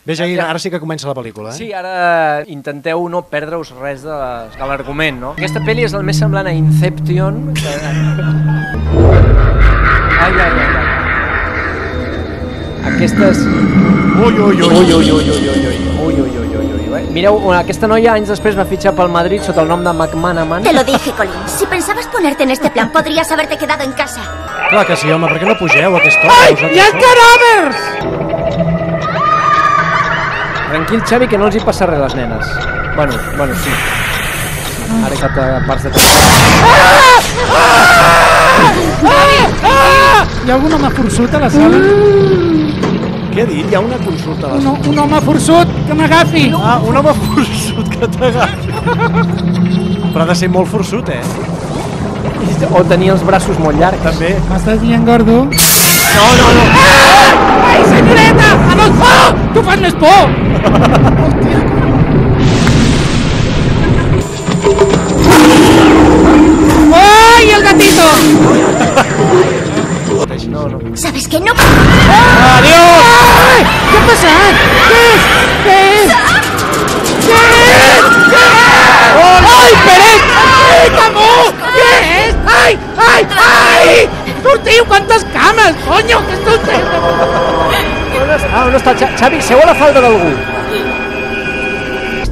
Bé, Jair, ara sí que comença la pel·lícula, eh? Sí, ara intenteu no perdre-us res de l'argument, no? Aquesta pel·li és el més semblant a Inception. Ai. Aquestes... Ui. Mireu, aquesta noia anys després va fitxar pel Madrid sota el nom de McManaman. Te lo dije, Colin. Si pensabas ponerte en este plan, podrías haberte quedado en casa. Clar que sí, home, per què no pugeu a aquesta hora? Ai, hi ha cadàvers! Tranquil, Xavi, que no els hi passa res a les nenes. Bueno, sí. Ara que parts de tot. Hi ha algun home forçut a la sala? Què ha dit? Hi ha una consulta a la sala. Un home forçut que m'agafi. Ah, un home forçut que t'agafi. Però ha de ser molt forçut, eh? O tenir els braços molt llargs. També. M'estàs dient, gordo? No. Ai, senyoreta! Ah, no! Oh! Tu fas més por! ¡Ay, el gatito! No. ¿Sabes qué? No... Adiós! Ai! Què ha passat? Què és? Ai, Peret! Ai, Camó! Què és? Ai! Sortiu, quantes cames! Coño, què esteu fent? On està? Xavi, seu a la falda d'algú.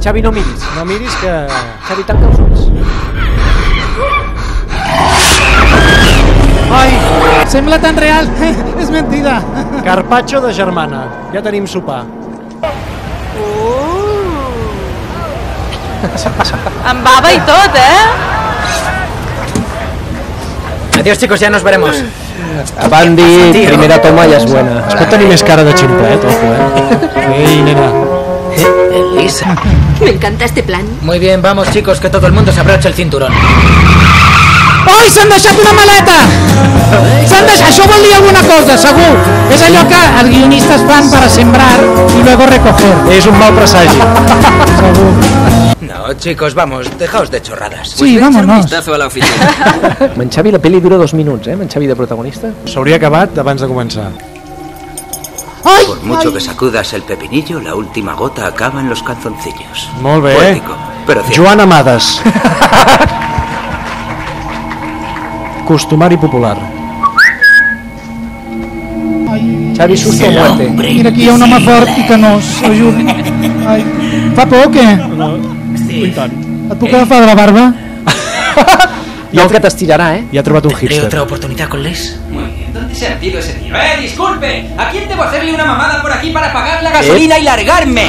Xavi, no miris. No miris que... Xavi, tanca els ulls. Ai, sembla tan real. És mentida. Carpaccio de germana. Ja tenim sopar. Amb bava i tot, Adiós, chicos, ya nos veremos. Van dir, primera toma ja és buena. Es pot tenir més cara de ximplet, ojo, eh? Ei, nena. Elisa. Me encanta este plan. Muy bien, vamos, chicos, que todo el mundo se abroche el cinturón. Ai, s'han deixat una maleta! Això vol dir alguna cosa, segur. És allò que els guionistes fan para sembrar y luego recoger. És un mal presagi. Segur. No, chicos, vamos, dejaos de chorradas. Sí, vámonos. A la oficina. En Xavi, la pel·li dura 2 minuts, En Xavi de protagonista. S'hauria acabat abans de començar. Ai, Por mucho que sacudas el pepinillo, la última gota acaba en los calzoncillos. Molt bé. Poético, pero cierto. Joan Amades. Costumari popular. Xavi, susto o muerte. Mira, aquí hi ha un home fort i que no s'ajudi. Ai, fa por o què? I tant. Et puc agafar de la barba? No, que t'estirarà, I ha trobat un ¿Tendré hipster. otra oportunidad con Les? Muy bien, ¿dónde se ha metido ese tío? Disculpe, ¿a quién debo hacerle una mamada por aquí para pagar la gasolina y largarme?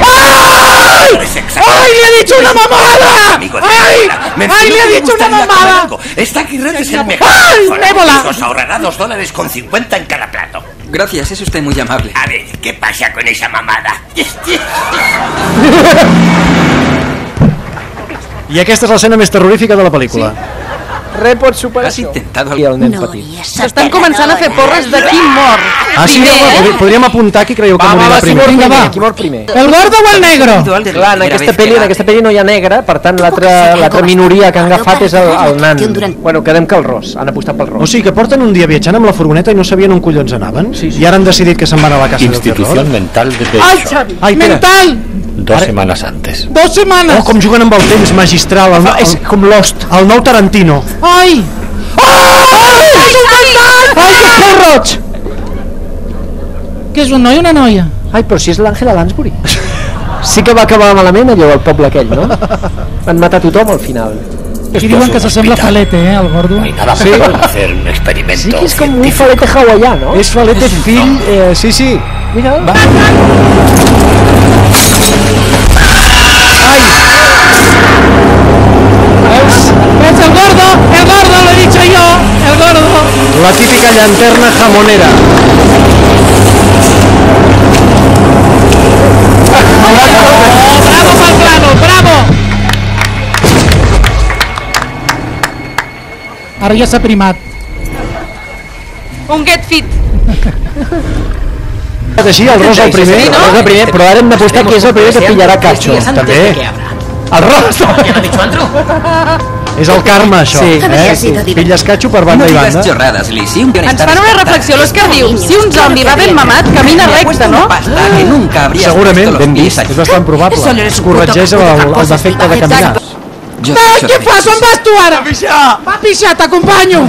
¡Ai, le he dicho una mamada! ¡Ay, le he dicho una mamada! Esta Aguirre es el mejor. ¡Ay, Nébola! Os ahorrará $2.50 en cada plato. Gracias, es usted muy amable. A ver, ¿qué pasa con esa mamada? I aquesta és l'escena més terrorífica de la pel·lícula. Res pot superar Has això. intentado I el nen No, petit. S'estan començant a fer porres de qui mor. Ah, sí? Podríem apuntar qui creieu que morirà primer. Vinga, va. Qui mor primer? El gordo o el negro? Clar, en aquesta pel·li no hi ha negre, per tant l'altra minoria que han agafat és el nan. Bueno, quedem que el ros, han apostat pel O ros. sigui que porten un dia viatjant amb la furgoneta i no sabien on collons anaven? Sí. I ara han decidit que se'n van a la casa del Institución terror? mental de Ai, Derecho. Xavi, Ai, espera. mental! 2 semanas antes. 2 setmanes! Oh, com juguen amb el temps, magistral. És com Lost. El nou Tarantino. Ai! Ai, que feu roig! Què és un noi o una noia? Ai, però si és l'Àngela Lansbury. Sí que va acabar malament allò, el poble aquell, no? Van matar tothom al final. Aquí diuen que s'assembla Falete, el gordo. No hay nada mejor que hacer un experimento. Sí que és com un falete hawaià, no? És Falete fill... sí. Mira, ¡Es el gordo! ¡Lo he dicho yo! ¡El gordo! La típica llanterna jamonera. ¡Bravo pel plano! ¡Bravo! Ara ja s'ha primat. Un get fit. Així, el ros el primer, però ara hem d'apostar qui és el primer que pillarà Cacho. Días antes També. de que abra. El ros! ¿Ya lo ha dicho Andrew? És el karma, això. Sí. Fill escatxo per banda i banda. chorradas, Lizzie. Un Ens fan una reflexió, l'Òscar diu, si un zombi va ben mamat, camina recte, no? Que nunca habrías Segurament, puesto los ben pies vist, allí. és bastant probable. Es corregeix el defecte de caminar. Què fas? On vas tu ara? Va pixar, t'acompanyo.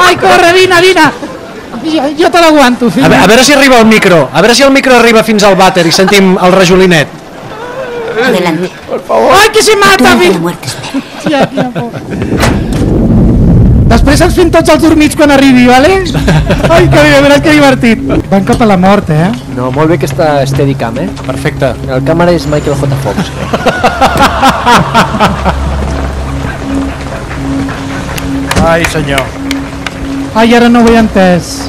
Ai, corre, vine. Jo te l'aguanto, fill. A veure si arriba el micro. A veure si el micro arriba fins al vàter i sentim el rajolinet. Adelante. Ai, que se mata, fill. Després ens fem tots els dormits quan arribi, vale? Ai, que bé, veràs que divertit. Van cap a la mort, No, molt bé aquesta Steadicam, Perfecte. El càmera és Michael J. Fox. Ai, senyor. Ai, ara no ho he entès.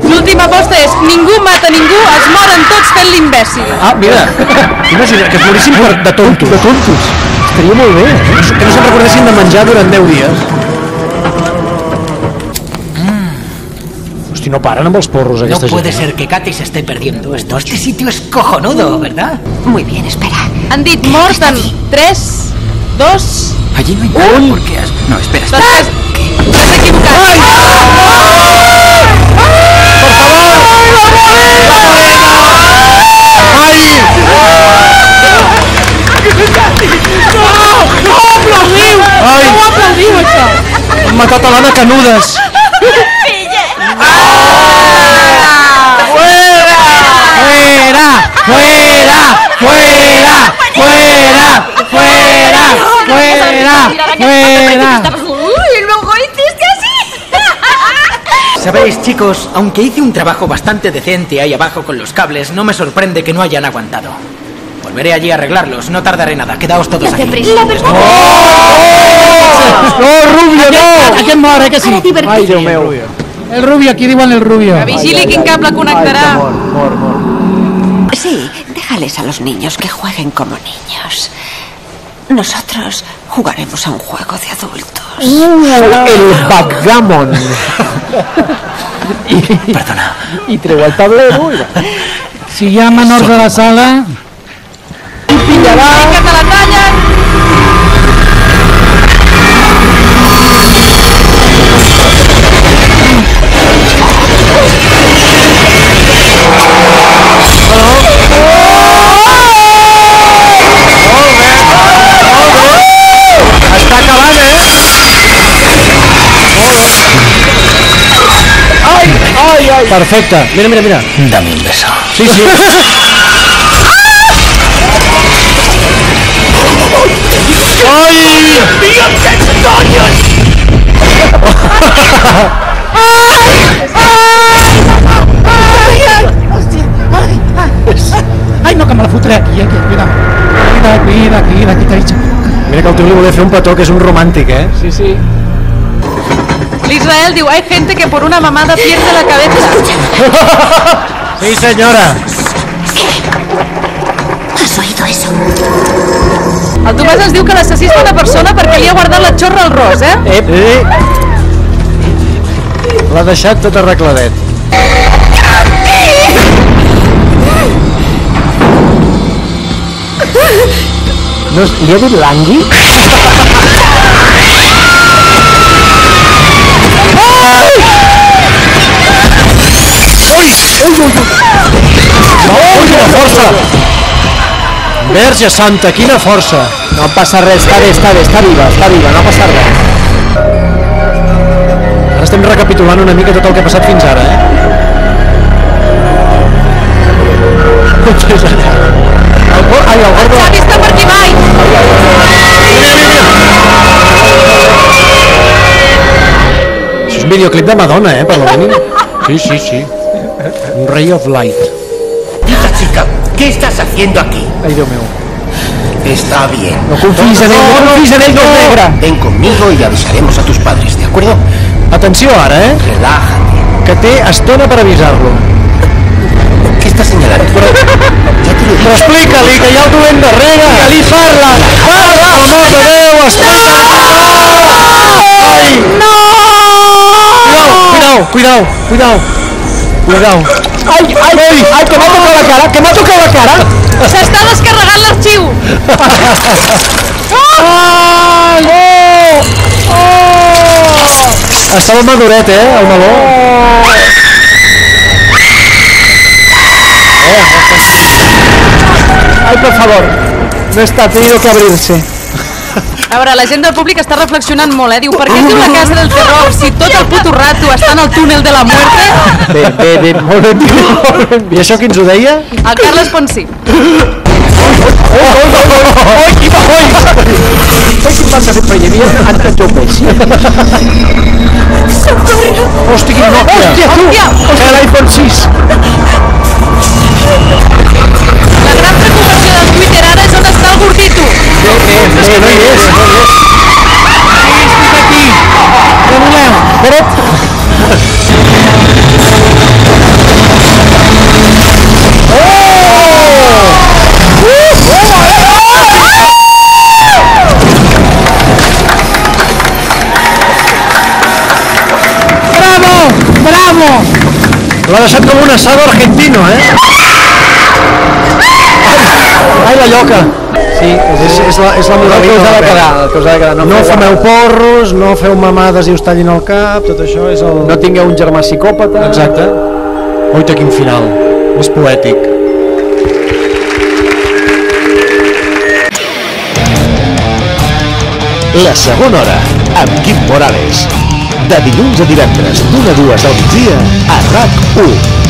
L'última aposta és ningú mata ningú, es moren tots fent l'imbècil. Ah, mira. Imagina que es morissin de tontos. De tontos. Estaria molt bé. Que no se'n recordessin de menjar durant 10 dies. Hosti, no paren amb els porros, No aquesta puede gent. ser que Katy se esté perdiendo esto. Este sitio es cojonudo, ¿verdad? Muy bien, espera. Han dit mort en 3, 2... Allí no hay nada. ¿Por qué has...? No, espera. T'has equivocat. Ai! No ho aplaudiu, això. Han matat a l'Anna Canudes. Fuera. Uy, luego hiciste así. Sabéis, chicos, aunque hice un trabajo bastante decente ahí abajo con los cables, no me sorprende que no hayan aguantado. Volveré allí a arreglarlos, no tardaré nada. Quedaos todos aquí. No, Rubio, no! Aquest mor, que sí? Ai, Déu meu. El Rubio, aquí diuen el Rubio. Que vigili quin cable connectarà. Mort. Sí, déjales a los niños que jueguen como niños. Nosotros jugaremos a un juego de adultos. El backgammon. Perdona. I treu el tablero i va. Si hi ha menors a la sala... Vinga, te la tallen. Està acabant, Ai! Perfecte. Mira. Dame un beso. Sí. Ai, no, que me la fotré aquí, cuida, que t'ha dit. Mira que el tio li volia fer un petó, que és un romàntic, Sí. L'Israel diu, hay gente que por una mamada pierde la cabeza. Sí, senyora. ¿Has oído eso? El Tomàs ens diu que l'assassí és una persona perquè li ha guardat la xorra al ros, L'ha deixat tot arregladet. No, li ha dit l'Angui? Quina força! Verge Santa, quina força! No passa res, està viva, no ha passat res. Ara estem recapitulant una mica tot el que ha passat fins ara, El Xavi està per aquí mai. Això és un videoclip de Madonna, per lo mínim. Sí. Un Ray of Light. Hija chica, ¿qué estás haciendo aquí? Ai, Déu meu. Está bien. No confis en ell, no confis en ell, que és negre. Ven conmigo y avisaremos a tus padres, ¿de acuerdo? Atenció ara, Relájate. que té estona per avisar-lo. ¿Qué estás señalando? Ya te lo Però digo. explica-li que hi ha el dolent darrere. Que-li parla. Parla, home de Déu, Ai! No! Cuidao. Ai, que m'ha tocat la cara, S'està descarregant l'arxiu. Ai! Estava maduret, el meló. Ai, per favor, no està, ha tenido que abrirse. A veure, la gent del públic està reflexionant molt, Diu, per què es diu la casa del terror si tot el puto rato està en el túnel de la muerte? Bé, molt ben dit. I això qui ens ho deia? El Carles Ponsí. Quin van de sempre hi havia antes joves. Hòstia, quin Nokia! Hòstia, tu! Hòstia, l'iPhone 6. La gran preocupació del Twitter ara és on està el gordito. No hi és. Estic aquí. Què voleu? Bravo! L'ha deixat com un asado argentino, Ai, la lloca. Sí, És la moralitat. que us ha de quedar. No fumeu porros, no feu mamades i us tallin el cap, tot això és el... No tingueu un germà psicòpata. Exacte. Oita, quin final. És poètic. La segona hora, amb Quim Morales. De dilluns a divendres, d'1 a 2 al migdia, a RAC1.